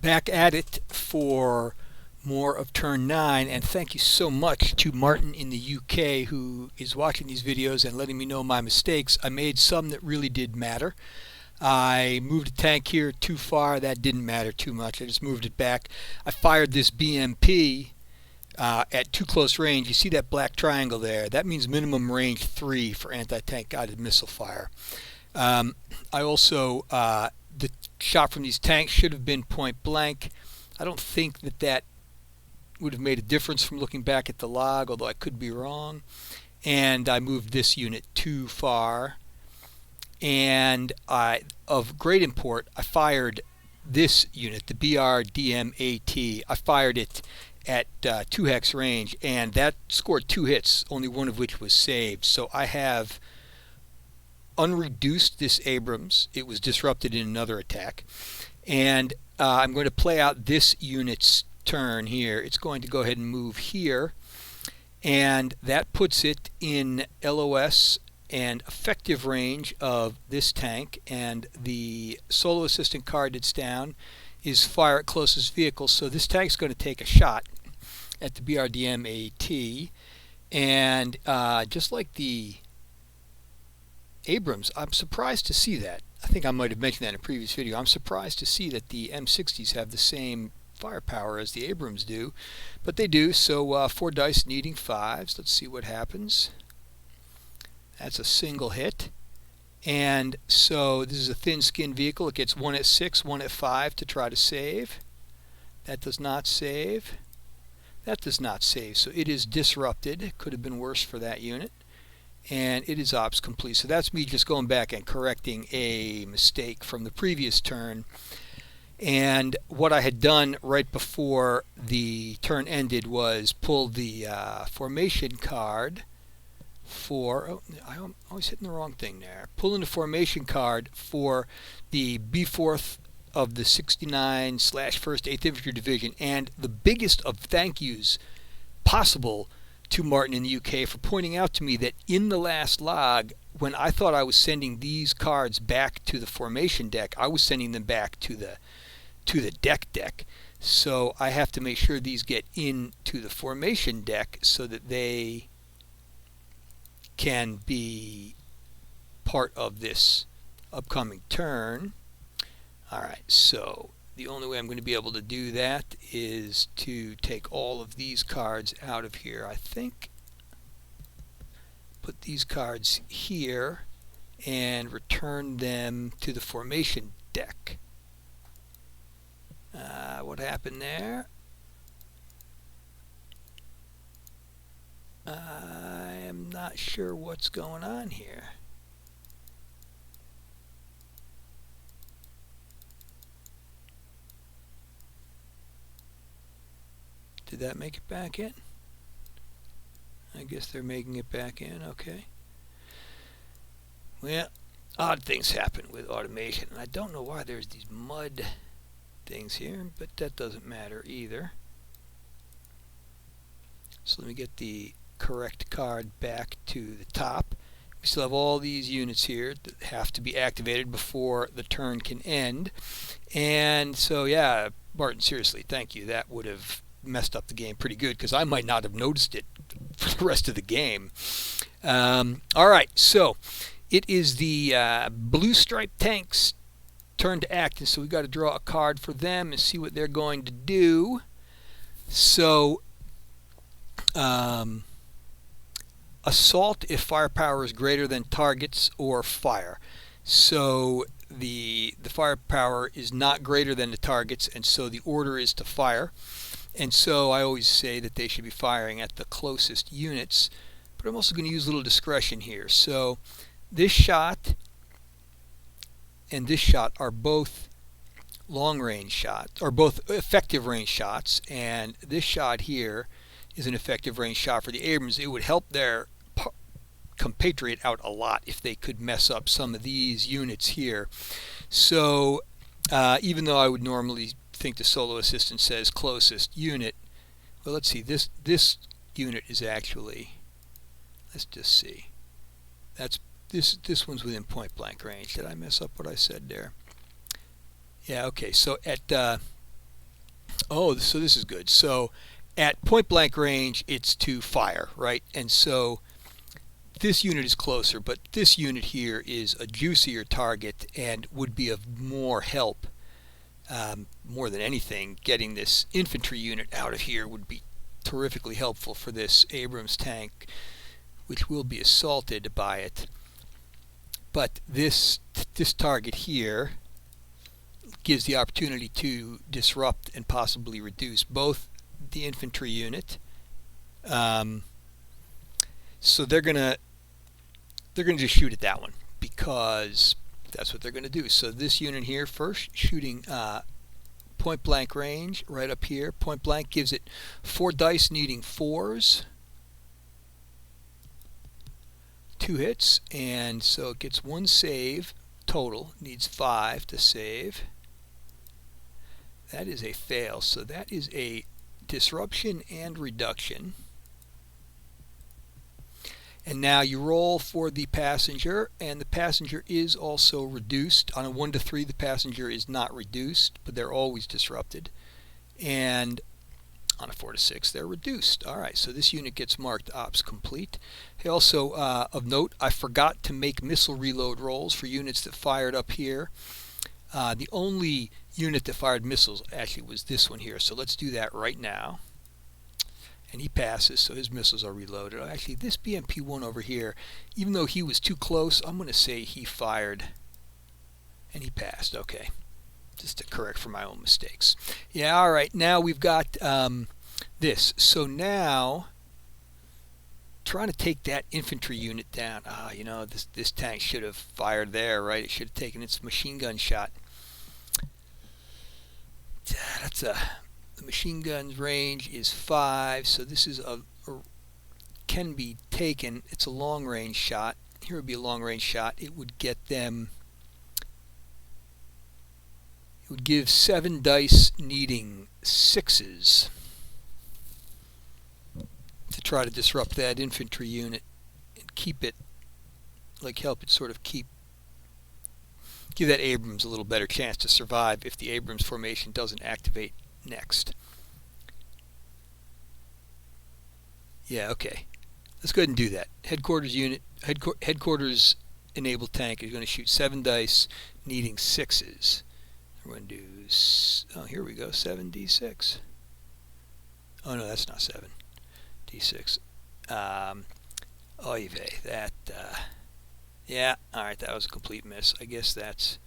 Back at it for more of turn 9, and thank you so much to Martin in the UK who is watching these videos and letting me know my mistakes. I made some that really did matter. I moved a tank here too far. That didn't matter too much. I just moved it back. I fired this BMP at too close range. You see that black triangle there? That means minimum range 3 for anti-tank guided missile fire. I also, the shot from these tanks should have been point blank. I don't think that would have made a difference from looking back at the log, although I could be wrong. And I moved this unit too far. And of great import, I fired this unit, the BRDM-AT. I fired it at 2 hex range, and that scored 2 hits, only one of which was saved. So I have unreduced this Abrams. It was disrupted in another attack. And I'm going to play out this unit's turn here. It's going to go ahead and move here, and that puts it in LOS and effective range of this tank, and the solo assistant card that's down is fire at closest vehicle. So this tank's going to take a shot at the BRDM-AT, and just like the Abrams, I'm surprised to see that. I think I might have mentioned that in a previous video. I'm surprised to see that the M60s have the same firepower as the Abrams do, but they do. So 4 dice needing 5s. Let's see what happens. That's a single hit. And so this is a thin skin vehicle. It gets 1 at 6, 1 at 5 to try to save. That does not save. That does not save. So it is disrupted. It could have been worse for that unit. And it is ops complete. So that's me just going back and correcting a mistake from the previous turn. And what I had done right before the turn ended was pull the formation card for, oh, I'm always hitting the wrong thing there. Pulling the formation card for the B4th of the 69/1st 8th Infantry Division, and the biggest of thank yous possible to Martin in the UK for pointing out to me that in the last log, when I thought I was sending these cards back to the formation deck, I was sending them back to the deck. So I have to make sure these get into the formation deck so that they can be part of this upcoming turn. Alright, so the only way I'm going to be able to do that is to take all of these cards out of here. I think put these cards here and return them to the formation deck. What happened there? I am not sure what's going on here. Did that make it back in? I guess they're making it back in. Okay. Well, odd things happen with automation, and I don't know why there's these mud things here, but that doesn't matter either. So let me get the correct card back to the top. We still have all these units here that have to be activated before the turn can end. And so, yeah, Martin, seriously, thank you. That would have messed up the game pretty good, because I might not have noticed it for the rest of the game. Alright, so it is the blue striped tanks' turn to act, and so we've got to draw a card for them and see what they're going to do. So assault if firepower is greater than targets or fire. So the firepower is not greater than the targets, and so the order is to fire. And so I always say that they should be firing at the closest units, but I'm also going to use a little discretion here. So this shot and this shot are both long range shots, or both effective range shots, and this shot here is an effective range shot for the Abrams. It would help their compatriot out a lot if they could mess up some of these units here. So even though I would normally think the solo assistant says closest unit, well, let's see, this unit is actually, let's just see, that's this one's within point blank range. Did I mess up what I said there? Yeah, okay, so at Oh, so this is good. So at point blank range, it's to fire, right? And so this unit is closer, but this unit here is a juicier target and would be of more help. More than anything, getting this infantry unit out of here would be terrifically helpful for this Abrams tank, which will be assaulted by it. But this target here gives the opportunity to disrupt and possibly reduce both the infantry unit. So they're gonna just shoot at that one because that's what they're gonna do. So this unit here first shooting point blank range right up here. Point blank gives it 4 dice needing 4s. 2 hits, and so it gets 1 save total. Needs 5 to save. That is a fail, so that is a disruption and reduction. And now you roll for the passenger, and the passenger is also reduced. On a 1 to 3, the passenger is not reduced, but they're always disrupted. And on a 4 to 6, they're reduced. Alright, so this unit gets marked ops complete. Hey, also, of note, I forgot to make missile reload rolls for units that fired up here. The only unit that fired missiles actually was this one here, so let's do that right now. And he passes, so his missiles are reloaded. Actually, this BMP-1 over here, even though he was too close, I'm going to say he fired and he passed. Okay. Just to correct for my own mistakes. Yeah, all right. Now we've got this. So now, trying to take that infantry unit down. You know, this tank should have fired there, right? It should have taken its machine gun shot. The machine gun's range is 5, so this is can be taken. It's a long range shot. Here would be a long range shot. It would get them. Would give 7 dice needing 6s to try to disrupt that infantry unit and keep it, like help it sort of give that Abrams a little better chance to survive if the Abrams formation doesn't activate next. Yeah, okay. Let's go ahead and do that. Headquarters unit, headquarters enabled tank is going to shoot 7 dice needing 6s. We're going to do, oh, here we go, 7d6. Oh, no, that's not 7. d6. Oy vey, that, yeah, alright, that was a complete miss. I guess that's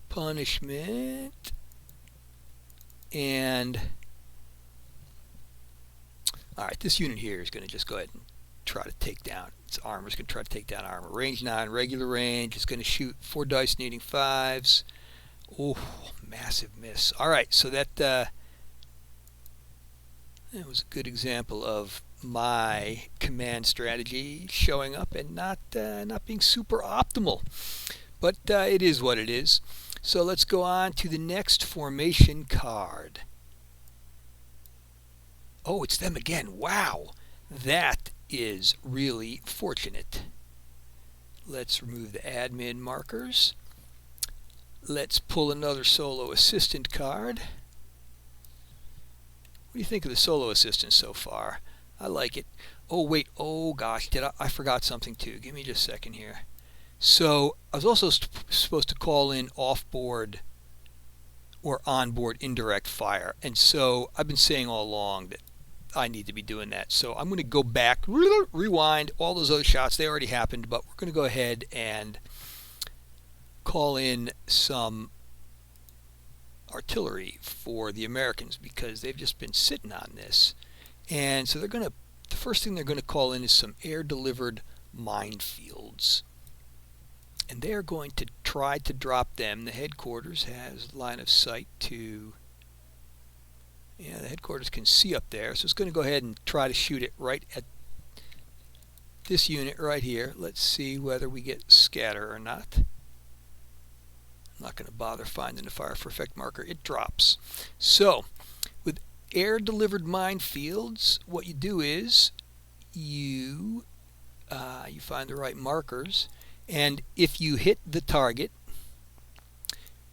punishment. And, alright, this unit here is going to just go ahead and try to take down, its armor is going to try to take down armor. Range 9, regular range, it's going to shoot 4 dice needing 5s. Oh, massive miss. Alright, so that was a good example of my command strategy showing up and not being super optimal. But it is what it is. So let's go on to the next formation card. Oh, it's them again. Wow. That is really fortunate. Let's remove the admin markers. Let's pull another solo assistant card. What do you think of the solo assistant so far? I like it. Oh wait, oh gosh, I forgot something too. Give me just a second here. So I was also supposed to call in off-board or on-board indirect fire, and so I've been saying all along that I need to be doing that. So I'm going to go back, rewind all those other shots. They already happened, but we're going to go ahead and call in some artillery for the Americans because they've just been sitting on this. And so the first thing they're going to call in is some air-delivered minefields. And they're going to try to drop them. The headquarters has line of sight to, yeah, the headquarters can see up there. So it's going to go ahead and try to shoot it right at this unit right here. Let's see whether we get scatter or not. I'm not going to bother finding the fire for effect marker. It drops. So with air-delivered minefields, what you do is you find the right markers, and if you hit the target,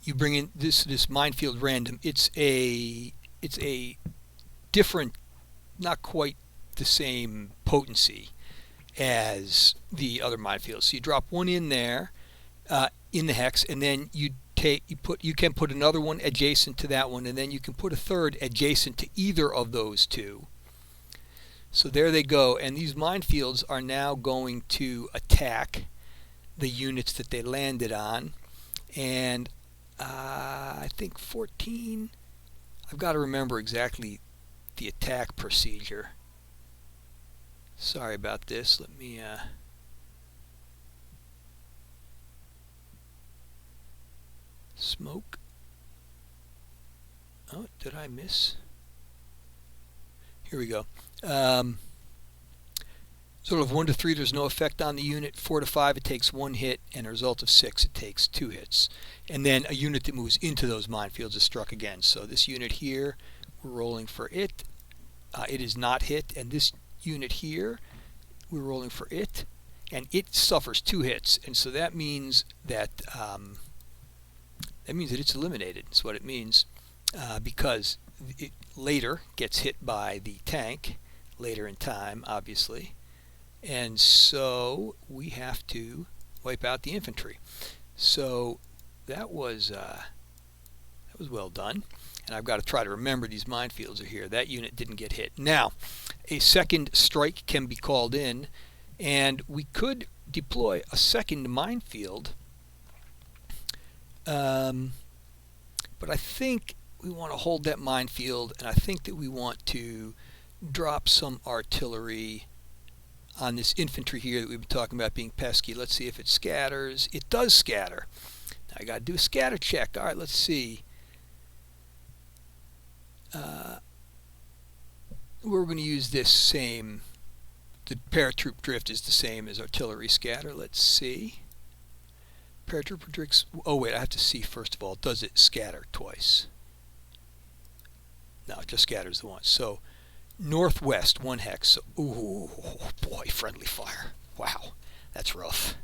you bring in this minefield random. It's a different, not quite the same potency as the other minefields. So you drop one in there in the hex, and then you can put another one adjacent to that one, and then you can put a third adjacent to either of those two. So there they go, and these minefields are now going to attack the units that they landed on. And I think 14, I've got to remember exactly the attack procedure. Sorry about this. Let me smoke. Oh, did I miss? Here we go. Sort of 1 to 3, there's no effect on the unit. 4 to 5, it takes 1 hit, and a result of 6, it takes 2 hits. And then a unit that moves into those minefields is struck again. So this unit here, we're rolling for it. It is not hit, and this unit here, we're rolling for it, and it suffers 2 hits. And so that means that it's eliminated. That's what it means, because it later gets hit by the tank later in time, obviously. And so we have to wipe out the infantry. So that was well done. And I've got to try to remember these minefields are here. That unit didn't get hit. Now, a second strike can be called in, and we could deploy a second minefield. But I think we want to hold that minefield, and I think that we want to drop some artillery on this infantry here that we've been talking about being pesky. Let's see if it scatters. It does scatter. Now I got to do a scatter check. All right, let's see. We're going to use this same. The paratroop drift is the same as artillery scatter. Let's see. Paratrooper drifts. Oh wait, I have to see first of all. Does it scatter twice? No, it just scatters the once. So northwest 1 hex. Ooh boy, friendly fire. Wow, that's rough.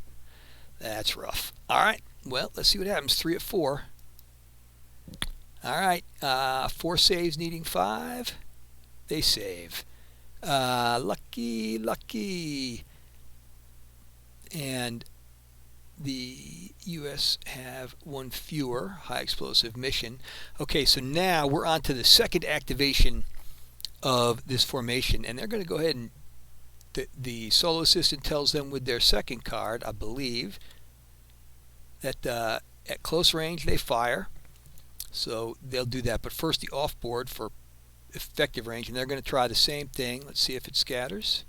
That's rough. All right. Well, let's see what happens. 3 at 4. All right. 4 saves needing 5. They save. Lucky. And the U.S. have 1 fewer high explosive mission. Okay, so now we're on to the second activation of this formation, and they're going to go ahead and the solo assistant tells them with their second card, I believe, that at close range they fire. So they'll do that, but first the off board for effective range, and they're going to try the same thing. Let's see if it scatters.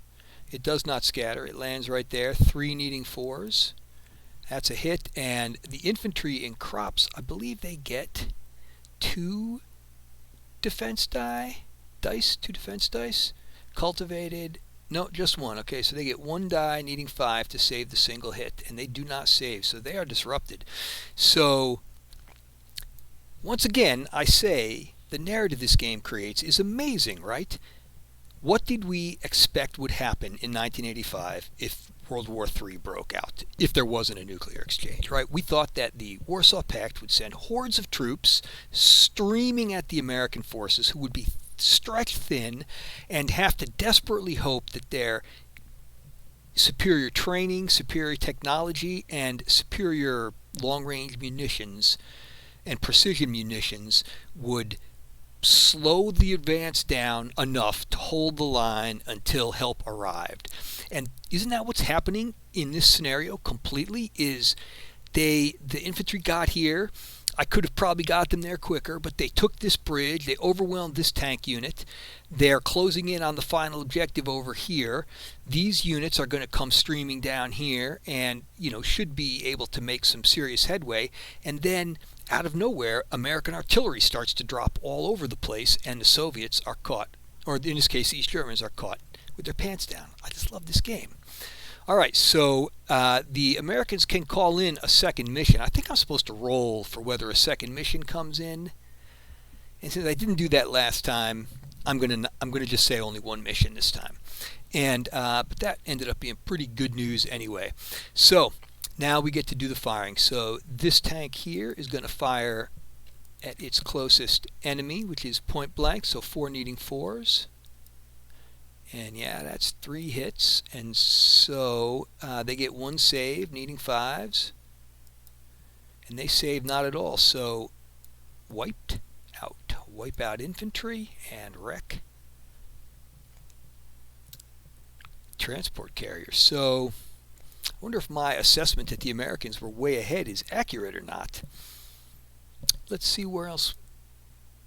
It does not scatter. It lands right there. 3 needing 4s. That's a hit, and the infantry in crops, I believe they get 2 defense dice, 2 defense dice. Cultivated, no, just 1. Okay, so they get 1 die needing 5 to save the single hit, and they do not save, so they are disrupted. So once again, I say the narrative this game creates is amazing, right? What did we expect would happen in 1985 if World War III broke out, if there wasn't a nuclear exchange, right? We thought that the Warsaw Pact would send hordes of troops streaming at the American forces who would be stretched thin and have to desperately hope that their superior training, superior technology, and superior long-range munitions and precision munitions would slow the advance down enough to hold the line until help arrived. And isn't that what's happening in this scenario completely? Is the infantry got here. I could have probably got them there quicker, but they took this bridge. They overwhelmed this tank unit. They're closing in on the final objective over here. These units are going to come streaming down here and, should be able to make some serious headway. And then out of nowhere, American artillery starts to drop all over the place, and the Soviets are caught, or in this case, the East Germans are caught with their pants down. I just love this game. All right, so the Americans can call in a second mission. I think I'm supposed to roll for whether a second mission comes in. And since I didn't do that last time, I'm gonna just say only 1 mission this time. And but that ended up being pretty good news anyway. So Now we get to do the firing. So this tank here is going to fire at its closest enemy, which is point blank, so 4 needing 4s. And yeah, that's 3 hits. And so they get 1 save, needing 5s. And they save not at all, so wiped out. Wipe out infantry and wreck transport carrier. So I wonder if my assessment that the Americans were way ahead is accurate or not. Let's see where else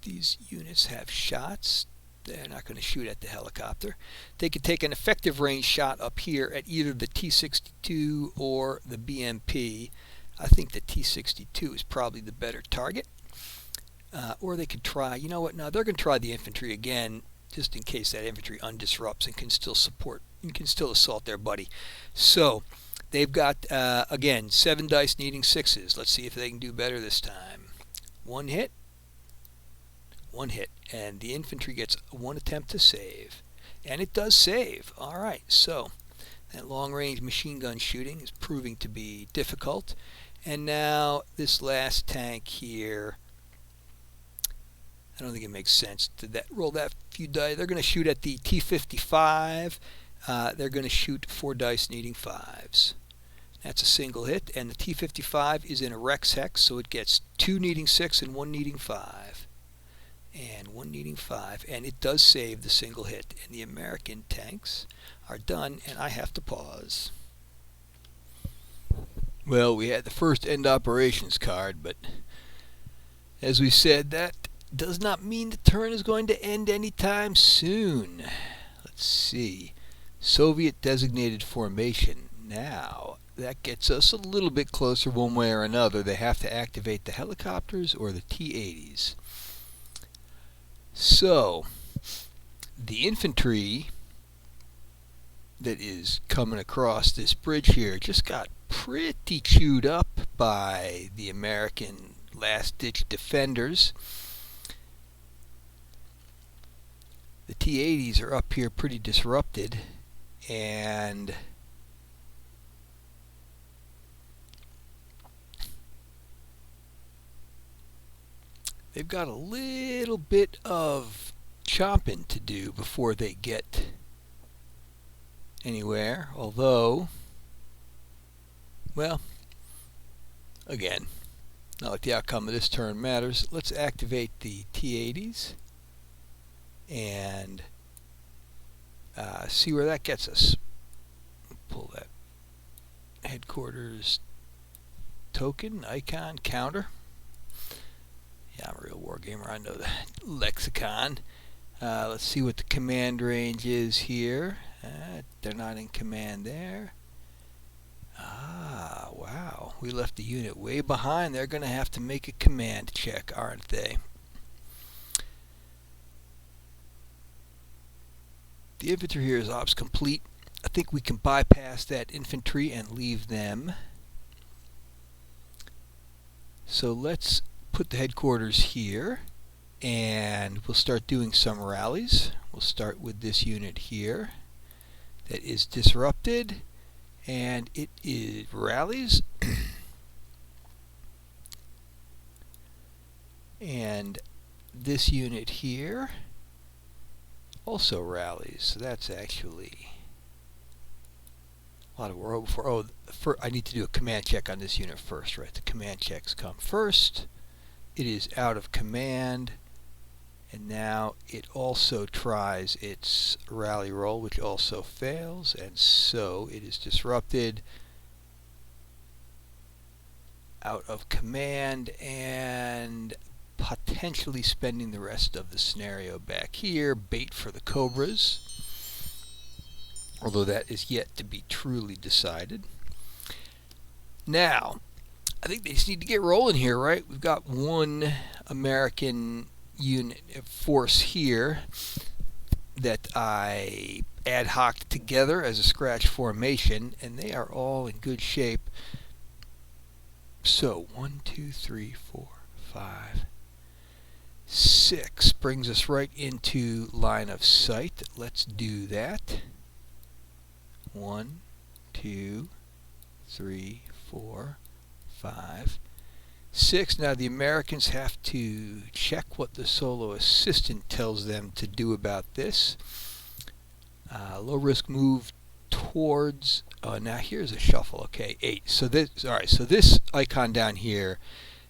these units have shots. They're not going to shoot at the helicopter. They could take an effective range shot up here at either the T-62 or the BMP. I think the T-62 is probably the better target. Or they could try, you know what, no, they're going to try the infantry again, just in case that infantry undisrupts and can still support, and can still assault their buddy. So they've got, again, 7 dice needing 6s. Let's see if they can do better this time. 1 hit, 1 hit, and the infantry gets 1 attempt to save. And it does save. All right, so that long-range machine gun shooting is proving to be difficult. And now this last tank here, I don't think it makes sense to roll that few dice. They're going to shoot at the T-55. They're going to shoot 4 dice needing 5s. That's a single hit, and the T-55 is in a Rex hex, so it gets 2 needing 6 and 1 needing 5. And 1 needing 5, and it does save the single hit. And the American tanks are done, and I have to pause. Well, we had the first end operations card, but as we said, that does not mean the turn is going to end anytime soon. Let's see. Soviet designated formation. Now, that gets us a little bit closer one way or another. They have to activate the helicopters or the T-80s. So, the infantry that is coming across this bridge here just got pretty chewed up by the American last-ditch defenders. The T-80s are up here pretty disrupted, and they've got a little bit of chomping to do before they get anywhere, although, well, again, not like the outcome of this turn matters. Let's activate the T-80s and see where that gets us. Pull that headquarters token, icon, counter. Yeah, I'm a real war gamer. I know the lexicon. Let's see what the command range is here. They're not in command there. Ah, wow. We left the unit way behind. They're going to have to make a command check, aren't they? The infantry here is ops complete. I think we can bypass that infantry and leave them. So let's put the headquarters here, and we'll start doing some rallies. We'll start with this unit here that is disrupted, and it rallies. And this unit here also rallies. So that's actually a lot of work for. Oh, I need to do a command check on this unit first, right? The command checks come first. It is out of command, and now it also tries its rally roll, which also fails, and so it is disrupted, out of command, and potentially spending the rest of the scenario back here. Bait for the Cobras, although that is yet to be truly decided. Now, I think they just need to get rolling here, right? We've got one American unit force here that I ad hoc together as a scratch formation, and they are all in good shape. So 1, 2, 3, 4, 5, 6 brings us right into line of sight. Let's do that. 1, 2, 3, 4, 5, 6. Now the Americans have to check what the solo assistant tells them to do about this. Low risk move towards, now here's a shuffle. Okay, 8. So this, all right, so this icon down here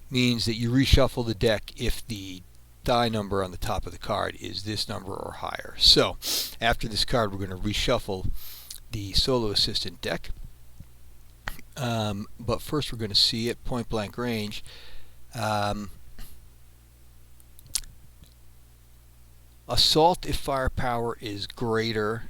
means that you reshuffle the deck if the die number on the top of the card is this number or higher. So after this card, we're going to reshuffle the solo assistant deck. But first we're going to see at point blank range assault if firepower is greater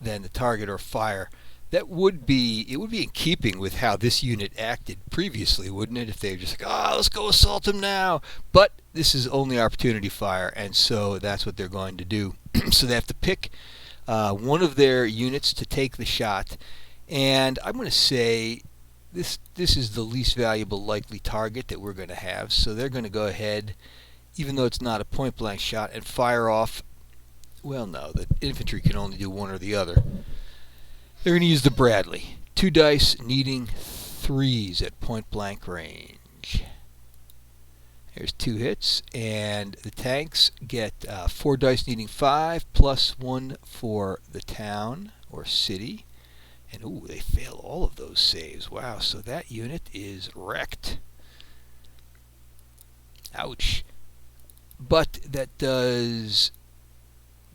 than the target or fire. It would be in keeping with how this unit acted previously, wouldn't it? If they were just like, let's go assault them now. But this is only opportunity fire, and so that's what they're going to do. So they have to pick one of their units to take the shot, and I'm going to say this is the least valuable likely target that we're going to have. So they're going to go ahead, even though it's not a point blank shot, and fire off. Well, no, the infantry can only do one or the other. They're going to use the Bradley. 2 dice needing 3s at point blank range. There's 2 hits, and the tanks get 4 dice needing 5 plus 1 for the town or city. And ooh, they fail all of those saves. Wow, so that unit is wrecked. Ouch. But that does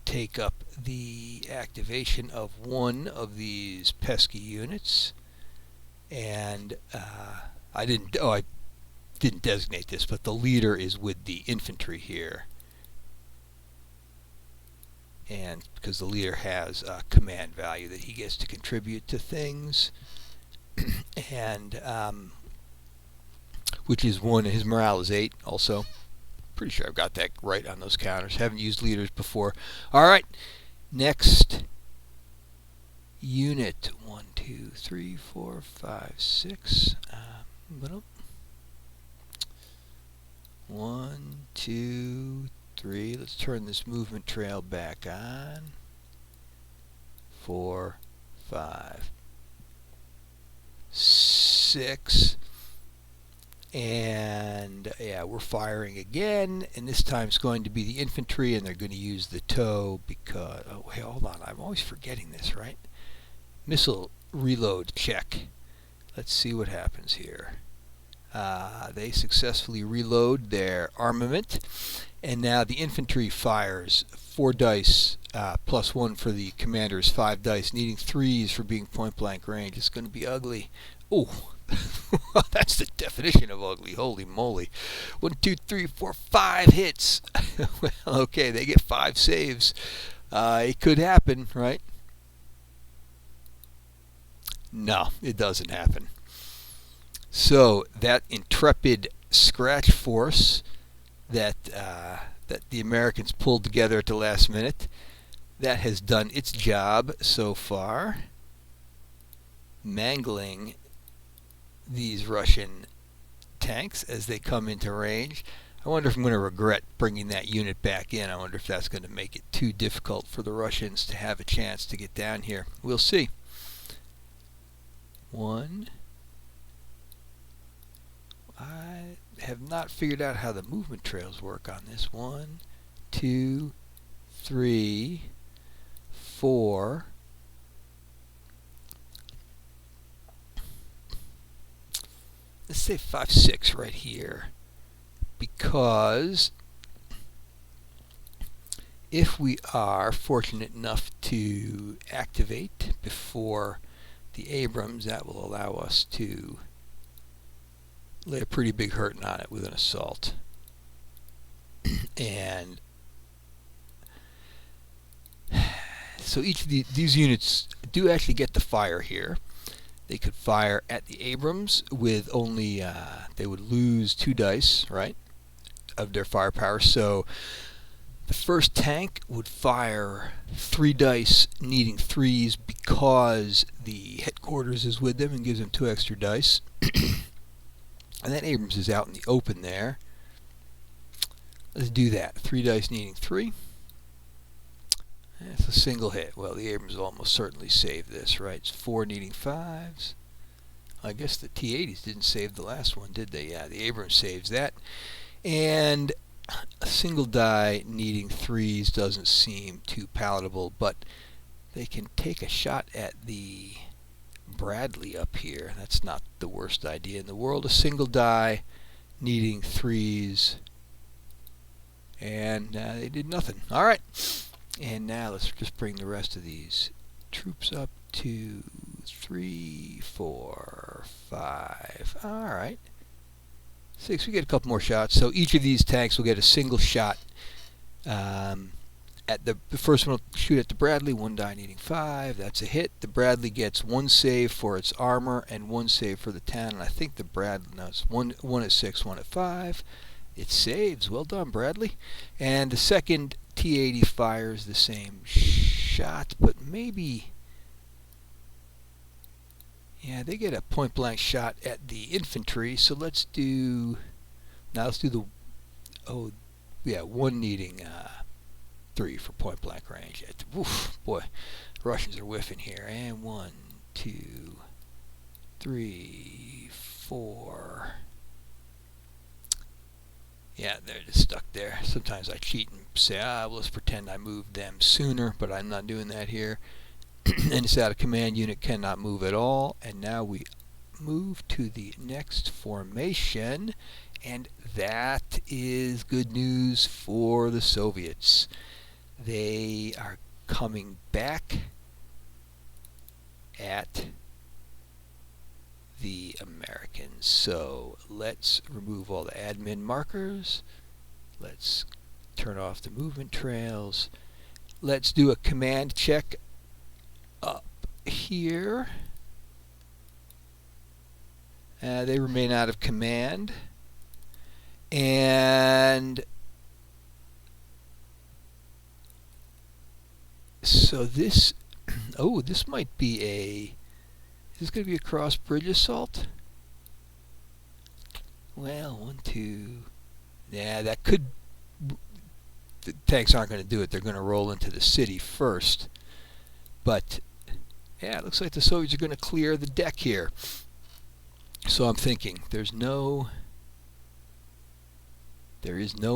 take up the activation of one of these pesky units, and I didn't designate this, but the leader is with the infantry here, and because the leader has a command value that he gets to contribute to things, and which is 1, and his morale is 8 also. Pretty sure I've got that right on those counters. Haven't used leaders before. All right, next unit. 1, 2, 3, 4, 5, 6. 1, 2, 3. Let's turn this movement trail back on. 4, 5, 6. And yeah, we're firing again, and this time it's going to be the infantry, and they're going to use the tow because, oh hey, hold on, I'm always forgetting this, right? Missile reload check. Let's see what happens here. They successfully reload their armament, and now the infantry fires 4 dice plus 1 for the commanders, 5 dice, needing 3s for being point blank range. It's going to be ugly. Oh. That's the definition of ugly. Holy moly. 1, 2, 3, 4, 5 hits. Well, okay, they get 5 saves. It could happen, right? No, it doesn't happen. So that intrepid scratch force that the Americans pulled together at the last minute, that has done its job so far, mangling these Russian tanks as they come into range. I wonder if I'm going to regret bringing that unit back in. I wonder if that's going to make it too difficult for the Russians to have a chance to get down here. We'll see. 1. I have not figured out how the movement trails work on this. 1, 2, 3, 4. Let's say 5, 6 right here, because if we are fortunate enough to activate before the Abrams, that will allow us to lay a pretty big hurting on it with an assault. And so each of these units do actually get to fire here. They could fire at the Abrams with only, they would lose 2 dice, right, of their firepower. So the first tank would fire 3 dice needing 3s because the headquarters is with them and gives them 2 extra dice. And that Abrams is out in the open there. Let's do that. 3 dice needing 3. It's a single hit. Well, the Abrams will almost certainly save this, right? It's 4 needing 5s. I guess the T-80s didn't save the last one, did they? Yeah, the Abrams saves that. And a single die needing 3s doesn't seem too palatable, but they can take a shot at the Bradley up here. That's not the worst idea in the world. A single die needing 3s, and they did nothing. All right, and now let's just bring the rest of these troops up to 3, 4, 5. All right, 6. We get a couple more shots. So each of these tanks will get a single shot. At the first one will shoot at the Bradley, 1 die needing 5. That's a hit. The Bradley gets 1 save for its armor and 1 save for the 10. And I think the Bradley, no, it's one at 6, 1 at 5. It saves. Well done, Bradley. And the second T-80 fires the same shot, but maybe, yeah, they get a point-blank shot at the infantry. So let's do, now let's do the, oh, yeah, 1 needing 3 for point-blank range. Oof, boy, Russians are whiffing here. And 1, 2, 3, 4. Yeah, they're just stuck there. Sometimes I cheat and say, well, let's pretend I moved them sooner, but I'm not doing that here. And it's out of command unit, cannot move at all. And now we move to the next formation, and that is good news for the Soviets. They are coming back at the Americans. So let's remove all the admin markers. Let's turn off the movement trails. Let's do a command check up here. They remain out of command. And so this, oh, this might be a, is this going to be a cross-bridge assault? Well, 1, 2, yeah, that could, the tanks aren't going to do it. They're going to roll into the city first. But, yeah, it looks like the Soviets are going to clear the deck here. So I'm thinking, there is no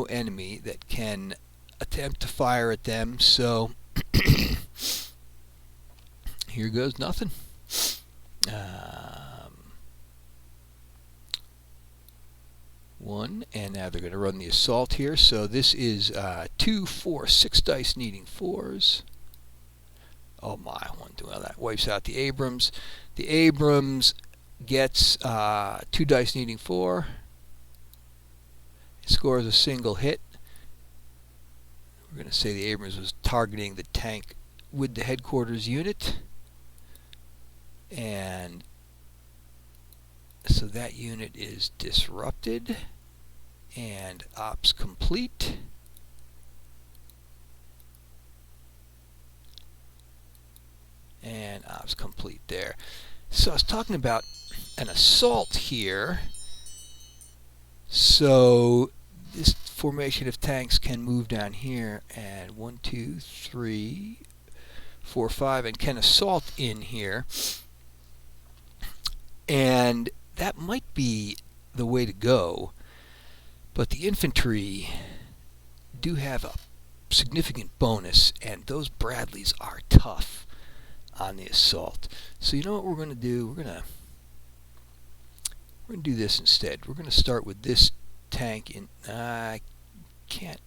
enemy that can attempt to fire at them, so here goes nothing. One, and now they're going to run the assault here. So this is 2, 4, 6 dice needing 4s. Oh my, 1, 2, well, that wipes out the Abrams. The Abrams gets 2 dice needing 4. It scores a single hit. We're going to say the Abrams was targeting the tank with the headquarters unit. And so that unit is disrupted. And ops complete. And ops complete there. So I was talking about an assault here. So this formation of tanks can move down here and 1, 2, 3, 4, 5, and can assault in here. And that might be the way to go, but the infantry do have a significant bonus, and those Bradleys are tough on the assault. So you know what we're going to do? We're going to do this instead. We're going to start with this tank in, I can't,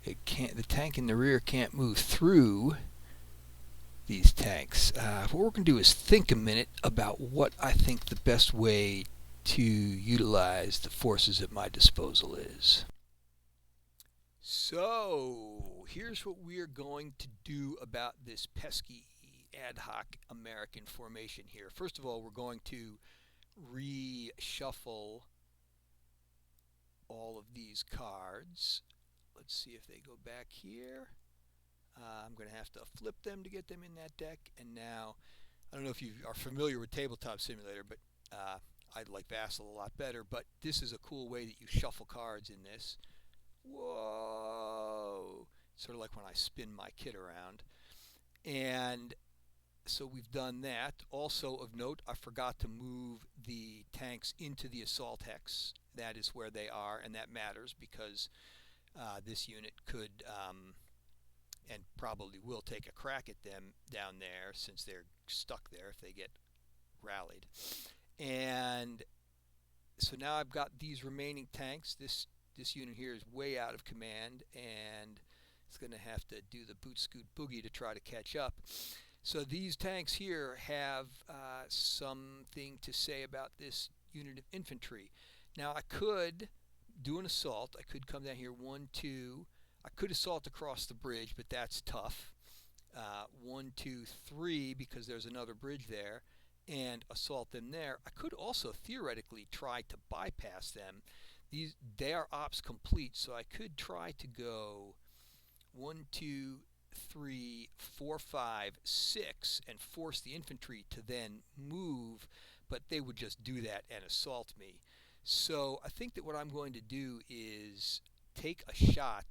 the tank in the rear can't move through these tanks. What we're going to do is think a minute about what I think the best way to utilize the forces at my disposal is. So here's what we're going to do about this pesky ad hoc American formation here. First of all, we're going to reshuffle all of these cards. Let's see if they go back here. I'm going to have to flip them to get them in that deck. And now, I don't know if you are familiar with Tabletop Simulator, but I like Vassal a lot better. But this is a cool way that you shuffle cards in this. Whoa! Sort of like when I spin my kit around. And So we've done that. Also of note, I forgot to move the tanks into the assault hex. That is where they are, and that matters because this unit could and probably will take a crack at them down there since they're stuck there if they get rallied. And so now I've got these remaining tanks. This unit here is way out of command, and it's going to have to do the boot scoot boogie to try to catch up. So these tanks here have something to say about this unit of infantry. Now I could do an assault. I could come down here 1, 2. I could assault across the bridge, but that's tough. 1, 2, 3 because there's another bridge there, and assault them there. I could also theoretically try to bypass them. They are ops complete, so I could try to go 1, 2, 3, 4, 5, 6 and force the infantry to then move, but they would just do that and assault me. So I think that what I'm going to do is take a shot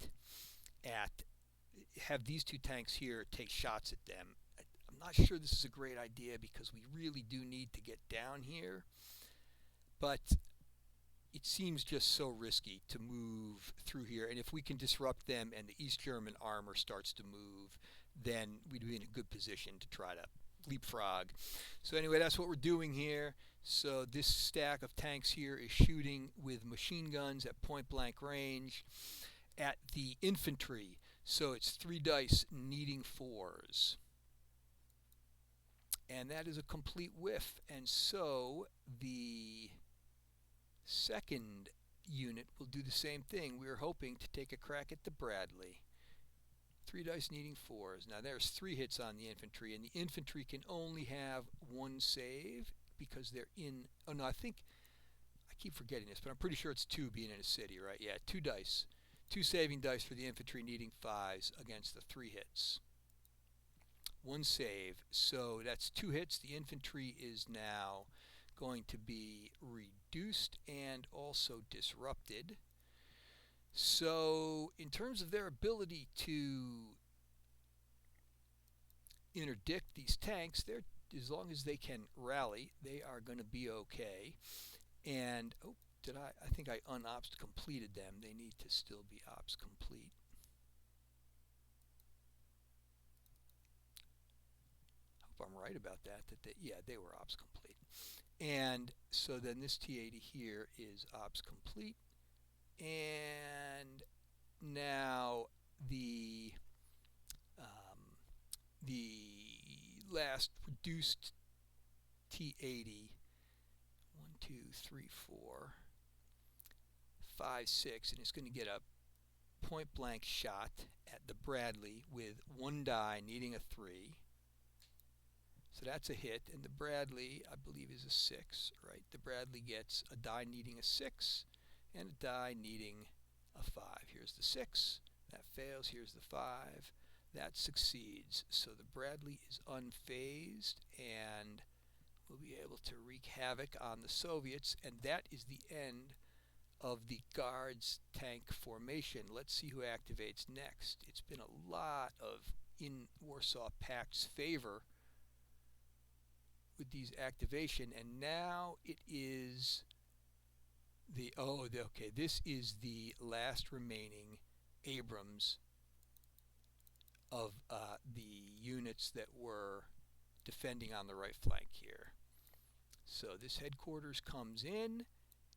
at, have these two tanks here take shots at them. I'm not sure this is a great idea because we really do need to get down here, but it seems just so risky to move through here. And if we can disrupt them and the East German armor starts to move, then we'd be in a good position to try to leapfrog. So anyway, that's what we're doing here. So this stack of tanks here is shooting with machine guns at point blank range at the infantry. So it's 3 dice needing 4s. And that is a complete whiff. And so the second unit will do the same thing. We are hoping to take a crack at the Bradley. 3 dice needing 4s. Now there's 3 hits on the infantry, and the infantry can only have 1 save because they're in, oh no, I think, I keep forgetting this, but I'm pretty sure it's 2 being in a city, right? Yeah, 2 dice. 2 saving dice for the infantry needing 5s against the 3 hits. 1 save, so that's 2 hits. The infantry is now going to be reduced and also disrupted. So in terms of their ability to interdict these tanks, as long as they can rally, they are going to be okay. And oh, I think I unops completed them. They need to still be ops complete. I'm right about that, yeah, they were ops complete. And so then this T80 here is ops complete. And now the last reduced T80, 1, 2, 3, 4, 5, 6, and it's going to get a point blank shot at the Bradley with 1 die needing a 3. So that's a hit, and the Bradley, I believe, is a 6, right? The Bradley gets a die needing a 6 and a die needing a 5. Here's the 6. That fails. Here's the 5. That succeeds. So the Bradley is unfazed, and we'll be able to wreak havoc on the Soviets, and that is the end of the Guards tank formation. Let's see who activates next. It's been a lot of in Warsaw Pact's favor with these activation, and now it is okay, this is the last remaining Abrams of the units that were defending on the right flank here. So this headquarters comes in,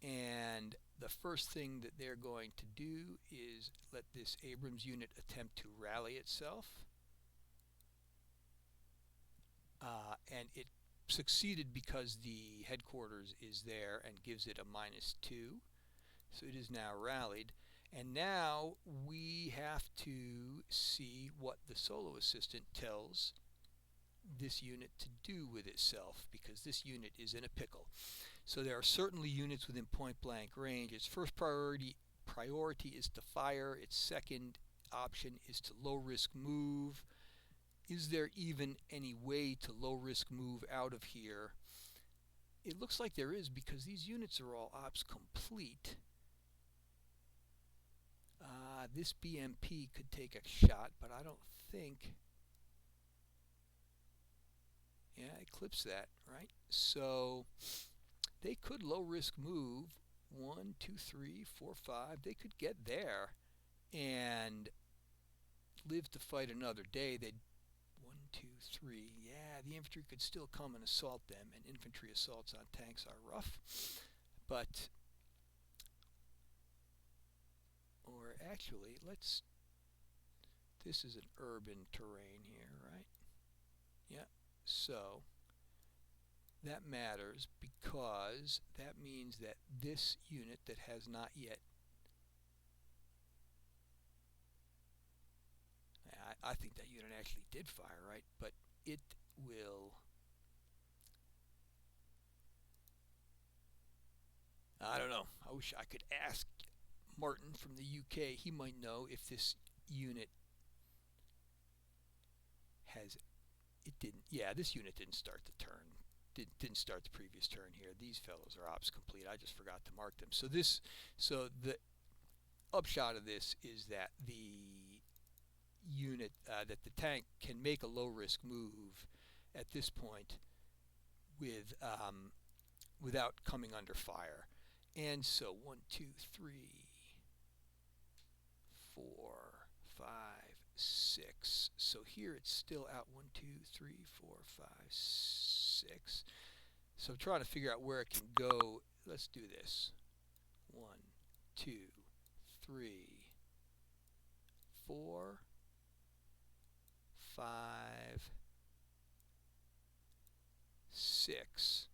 and the first thing that they're going to do is let this Abrams unit attempt to rally itself, and it succeeded because the headquarters is there and gives it a -2. So it is now rallied. And now we have to see what the solo assistant tells this unit to do with itself, because this unit is in a pickle. So there are certainly units within point blank range. Its first priority is to fire. Its second option is to low risk move. Is there even any way to low risk move out of here? It looks like there is, because these units are all ops complete. This BMP could take a shot, but I don't think Yeah, it clips that, right? So they could low risk move 1, 2, 3, 4, 5. They could get there and live to fight another day. They'd 1, 2, 3. Yeah, the infantry could still come and assault them, and infantry assaults on tanks are rough. But, or actually, this is an urban terrain here, right? Yeah, so that matters because that means that this unit that has not yet, I think that unit actually did fire, right? But it will, I don't know. I wish I could ask Martin from the UK. He might know if this unit has, it didn't, yeah, this unit didn't start the turn. Didn't start the previous turn here. These fellows are ops complete. I just forgot to mark them. So the upshot of this is that the unit, that the tank can make a low risk move at this point with without coming under fire. And so 1, 2, 3, 4, 5, 6. So here it's still out 1, 2, 3, 4, 5, 6. So I'm trying to figure out where it can go. Let's do this. 1, 2, 3, 4, 5, 6.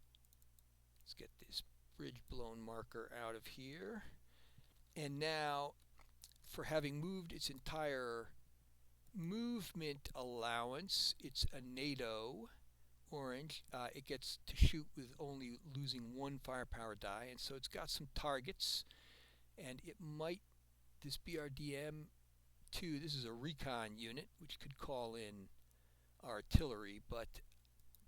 Let's get this bridge blown marker out of here. And now, for having moved its entire movement allowance, it's a NATO orange. It gets to shoot with only losing 1 firepower die, and so it's got some targets. And it might, this BRDM 2, this is a recon unit, which could call in artillery, but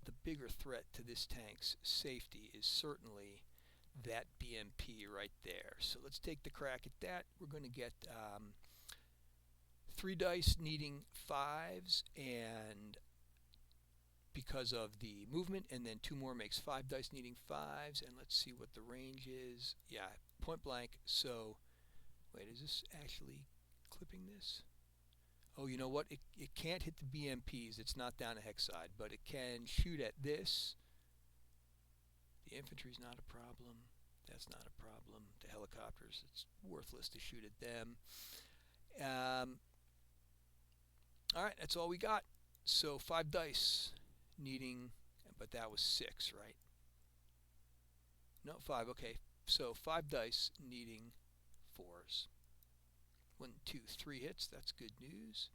the bigger threat to this tank's safety is certainly that BMP right there. So let's take the crack at that. We're going to get 3 dice needing 5s, and because of the movement, and then 2 more makes 5 dice needing 5s, and let's see what the range is. Yeah, point blank. So wait, is this actually clipping this? Oh, you know what? It can't hit the BMPs. It's not down a hex side, but it can shoot at this. The infantry's not a problem. That's not a problem. The helicopters, it's worthless to shoot at them. All right, that's all we got. So 5 dice needing, but that was 6, right? No, 5. Okay, so 5 dice needing 4s. 1, 2, 3 hits. That's good news.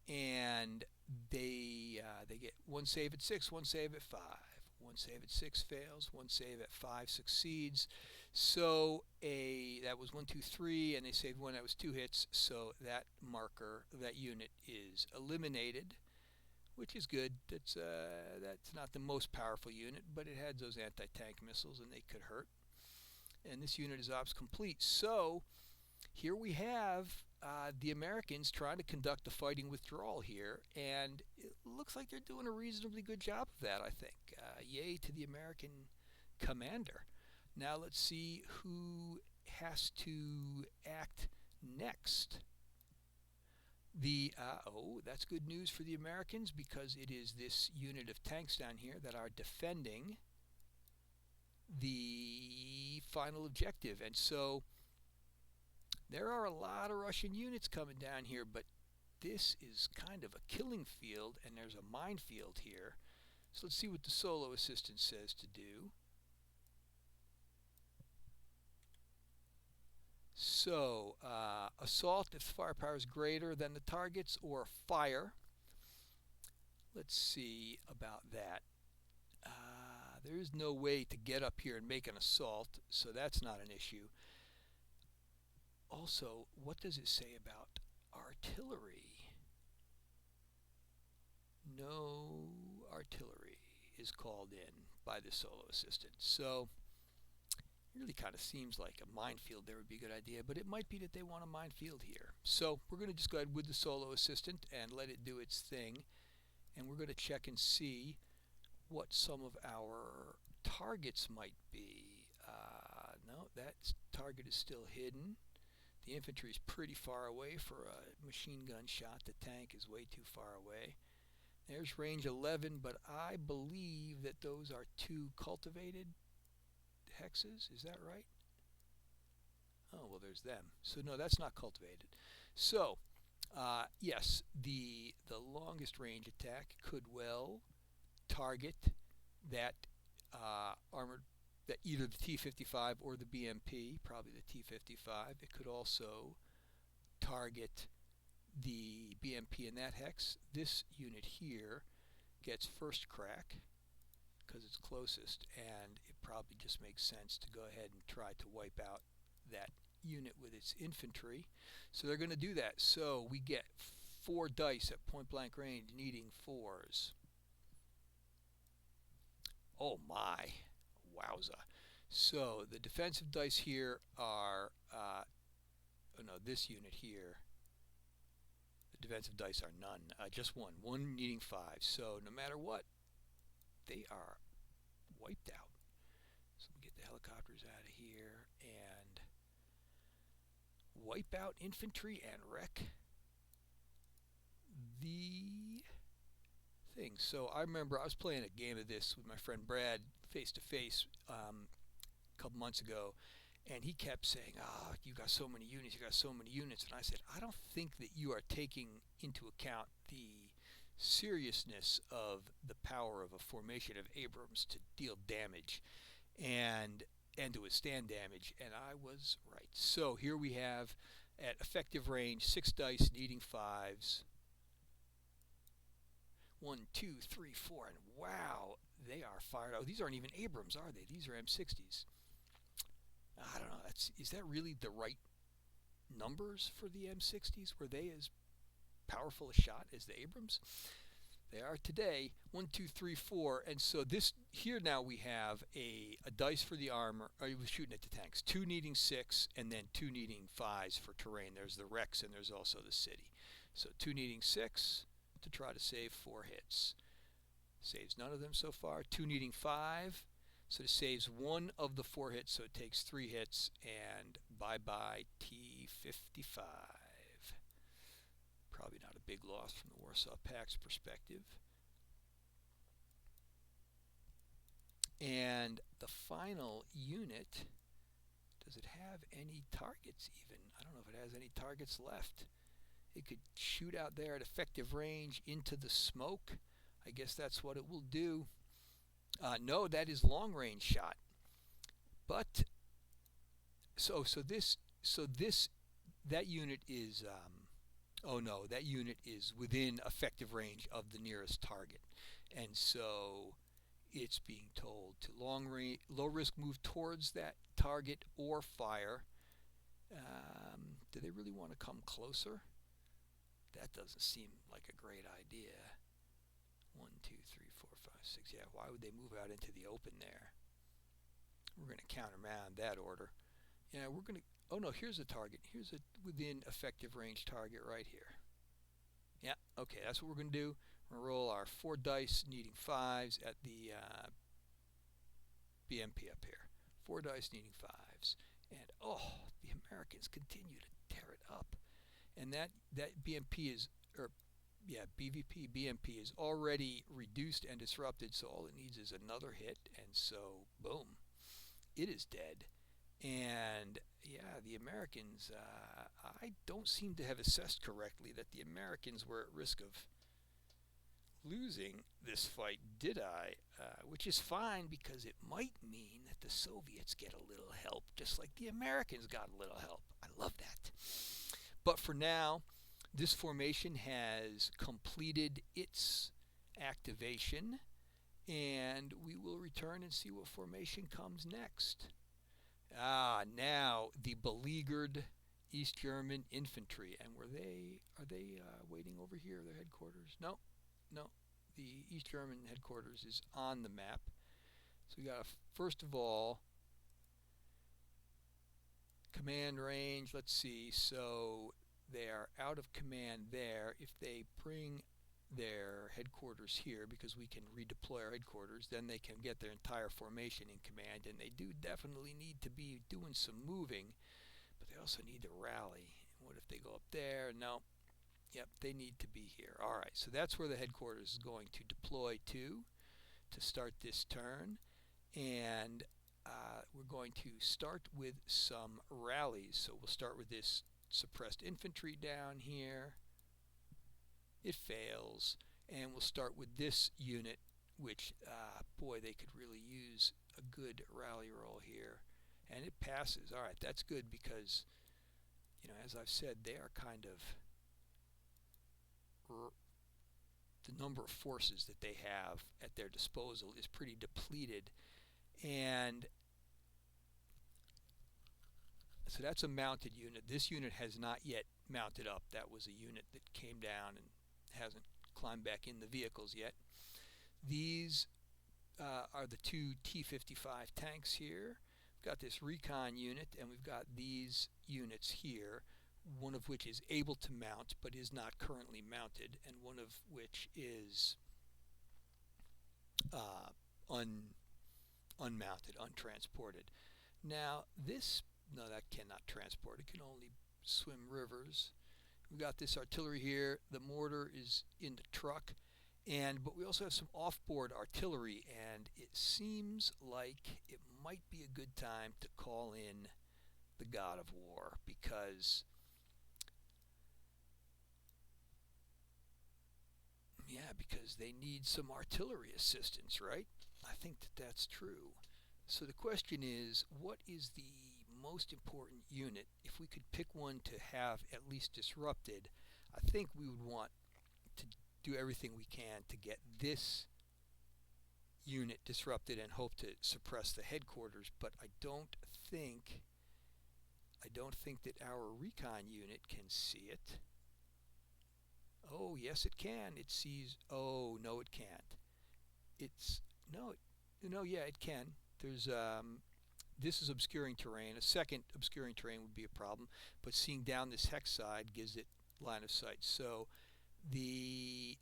And they get 1 save at 6, 1 save at 5. 1 save at 6 fails, 1 save at 5 succeeds. So that was 1, 2, 3, and they saved 1. That was 2 hits. So that marker, that unit is eliminated, which is good. That's not the most powerful unit, but it had those anti-tank missiles, and they could hurt. And this unit is ops complete. So here we have the Americans trying to conduct a fighting withdrawal here, and it looks like they're doing a reasonably good job of that, I think. Yay to the American commander. Now let's see who has to act next. That's good news for the Americans, because it is this unit of tanks down here that are defending the final objective. And so there are a lot of Russian units coming down here, but this is kind of a killing field, and there's a minefield here. So let's see what the solo assistant says to do. So, assault if firepower is greater than the targets, or fire. Let's see about that. There is no way to get up here and make an assault, so that's not an issue. Also, what does it say about artillery? No artillery is called in by the solo assistant. So it really kind of seems like a minefield there would be a good idea, but it might be that they want a minefield here. So we're going to just go ahead with the solo assistant and let it do its thing, and we're going to check and see what some of our targets might be. No, that target is still hidden. The infantry is pretty far away for a machine gun shot. The tank is way too far away. There's range 11, but I believe that those are 2 cultivated hexes. Is that right? Oh, well, there's them. So, no, that's not cultivated. So, yes, the longest range attack could well target that armored, that either the T-55 or the BMP, probably the T-55. It could also target the BMP in that hex. This unit here gets first crack because it's closest, and it probably just makes sense to go ahead and try to wipe out that unit with its infantry. So they're going to do that. So we get 4 dice at point blank range needing 4s. Oh my, wowza. So the defensive dice here are, oh no, this unit here, the defensive dice are none, just one needing 5. So no matter what, they are wiped out. So we get the helicopters out of here and wipe out infantry and wreck the thing. So I remember I was playing a game of this with my friend Brad face to face a couple months ago, and he kept saying, you got so many units, you got so many units. And I said, I don't think that you are taking into account the seriousness of the power of a formation of Abrams to deal damage and to withstand damage. And I was right. So here we have at effective range 6 dice needing 5s. 1, 2, 3, 4, and wow, they are fired out. These aren't even Abrams, are they? These are M60s. I don't know. Is that really the right numbers for the M60s? Were they as powerful a shot as the Abrams? They are today. 1, 2, 3, 4, and so this here now we have a dice for the armor. He was shooting at the tanks. 2 needing 6, and then 2 needing 5s for terrain. There's the wrecks, and there's also the city. So 2 needing 6 to try to save 4 hits. Saves none of them so far. 2 needing 5. So it saves 1 of the 4 hits, so it takes 3 hits, and bye-bye T-55. Probably not a big loss from the Warsaw Pact's perspective. And the final unit, does it have any targets even? I don't know if it has any targets left. It could shoot out there at effective range into the smoke. I guess that's what it will do. No, that is long range shot. But that unit is oh no, that unit is within effective range of the nearest target, and so it's being told to low risk move towards that target or fire. Do they really want to come closer? That doesn't seem like a great idea. 1, 2, 3, 4, 5, 6. Yeah, why would they move out into the open there? We're going to countermand that order. Yeah, we're going to... Oh, no, here's a target. Here's a within effective range target right here. Yeah, okay, that's what we're going to do. We're going to roll our 4 dice needing 5s at the BMP up here. 4 dice needing 5s. And, oh, the Americans continue to tear it up. And that BMP is... BMP is already reduced and disrupted, so all it needs is another hit, and so boom, it is dead. And yeah, the Americans, I don't seem to have assessed correctly that the Americans were at risk of losing this fight, did I? Which is fine, because it might mean that the Soviets get a little help, just like the Americans got a little help. I love that. But for now, this formation has completed its activation, and we will return and see what formation comes next. Now the beleaguered East German infantry, and are they waiting over here, their headquarters? No, the East German headquarters is on the map. So we got first of all command range. Let's see. So they are out of command there. If they bring their headquarters here because we can redeploy our headquarters. Then they can get their entire formation in command, and they do definitely need to be doing some moving, but they also need to rally. What if they go up there? No. Yep, they need to be here. All right, so that's where the headquarters is going to deploy to start this turn. And we're going to start with some rallies. So we'll start with this suppressed infantry down here. It fails. And we'll start with this unit, which, boy, they could really use a good rally roll here. And it passes. All right, that's good because, you know, as I've said, they are kind of, the number of forces that they have at their disposal is pretty depleted. And so that's a mounted unit. This unit has not yet mounted up. That was a unit that came down and hasn't climbed back in the vehicles yet. These are the two T-55 tanks here. We've got this recon unit, and we've got these units here, one of which is able to mount but is not currently mounted, and one of which is unmounted, untransported. Now this, no, that cannot transport. It can only swim rivers. We've got this artillery here. The mortar is in the truck, but we also have some off-board artillery, and it seems like it might be a good time to call in the God of War, because they need some artillery assistance, right? I think that that's true. So the question is, what is the most important unit? If we could pick one to have at least disrupted, I think we would want to do everything we can to get this unit disrupted and hope to suppress the headquarters. But I don't think that our recon unit can see it. Oh, yes, it can. It sees. Oh, no, it can't. It's no, yeah, it can. There's this is obscuring terrain. A second obscuring terrain would be a problem, but seeing down this hex side gives it line of sight. So they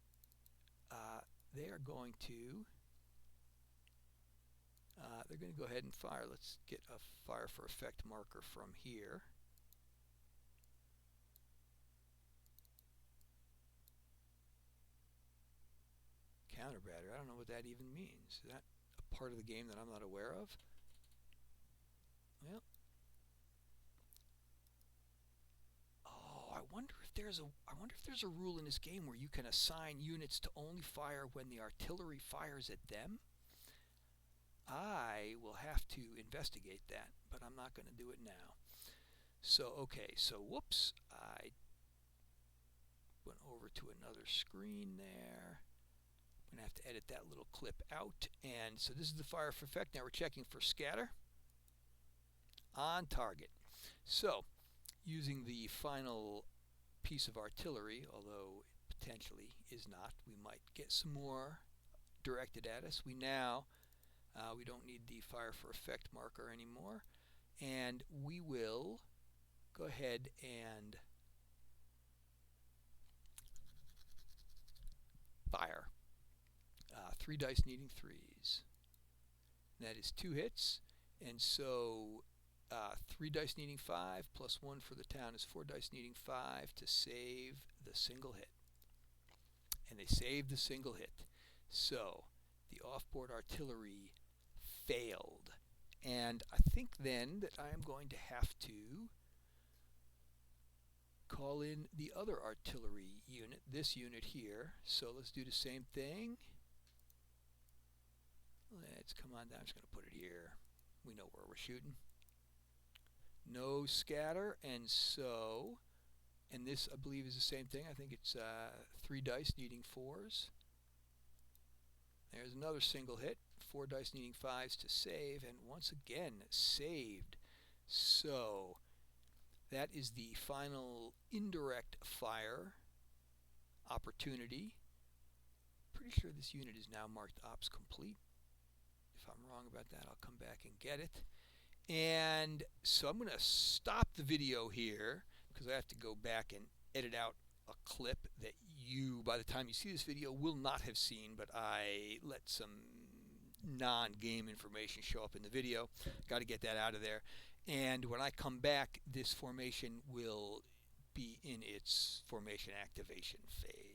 are going to they're going to go ahead and fire. Let's get a fire for effect marker from here. Counter battery. I don't know what that even means. Is that a part of the game that I'm not aware of? Well, oh, I wonder if there's a rule in this game where you can assign units to only fire when the artillery fires at them. I will have to investigate that, but I'm not going to do it now. So, okay, so whoops, I went over to another screen there. I'm going to have to edit that little clip out. And so this is the fire for effect. Now we're checking for scatter. On target. So, using the final piece of artillery, although it potentially is not, we might get some more directed at us. We don't need the fire for effect marker anymore, and we will go ahead and fire. 3 dice needing 3s. That is 2 hits, and so 3 dice needing 5 plus 1 for the town is 4 dice needing 5 to save the single hit. And they saved the single hit. So the off-board artillery failed. And I think then that I am going to have to call in the other artillery unit, this unit here. So let's do the same thing. Let's come on down. I'm just going to put it here. We know where we're shooting. No scatter, and so, and this I believe is the same thing. I think it's 3 dice needing 4s. There's another single hit. 4 dice needing 5s to save, and once again saved. So that is the final indirect fire opportunity. Pretty sure this unit is now marked ops complete. If I'm wrong about that, I'll come back and get it. And so I'm going to stop the video here because I have to go back and edit out a clip that you, by the time you see this video, will not have seen, but I let some non-game information show up in the video. Got to get that out of there. And when I come back, this formation will be in its formation activation phase.